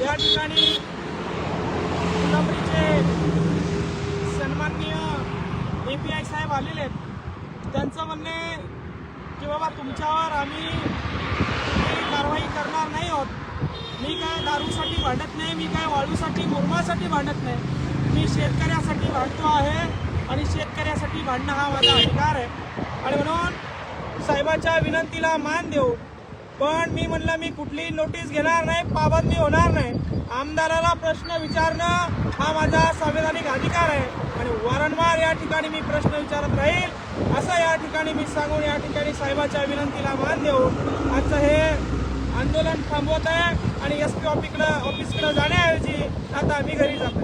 या ठिकाणी फुलंब्रीचे सन्माननीय API साहेब आलेले आहेत। त्यांचं म्हणणे की बाबा तुमच्यावर आम्ही कारवाई करणार नाही आहोत। मी काय दारूसाठी भांडत नाही, मी काय वाळूसाठी मुरमासाठी भांडत नाही, मी शेतकऱ्यासाठी भांडतो आहे आणि शेतकऱ्यासाठी भांडणं हा माझा अधिकार आहे। आणि म्हणून साहेबाच्या विनंतीला मान देऊ, पण मी म्हणलं मी कुठलीही नोटीस घेणार नाही, पाबंद मी होणार नाही। आमदाराला प्रश्न विचारणं हा माझा संवैधानिक अधिकार आहे आणि वारंवार या ठिकाणी मी प्रश्न विचारत राहील असं या ठिकाणी मी सांगून या ठिकाणी साहेबाच्या विनंतीला मान देऊन आजचं हे आंदोलन थांबवत आहे आणि SP ऑफिसकडे जाण्याऐवजी आता आम्ही घरी जातो।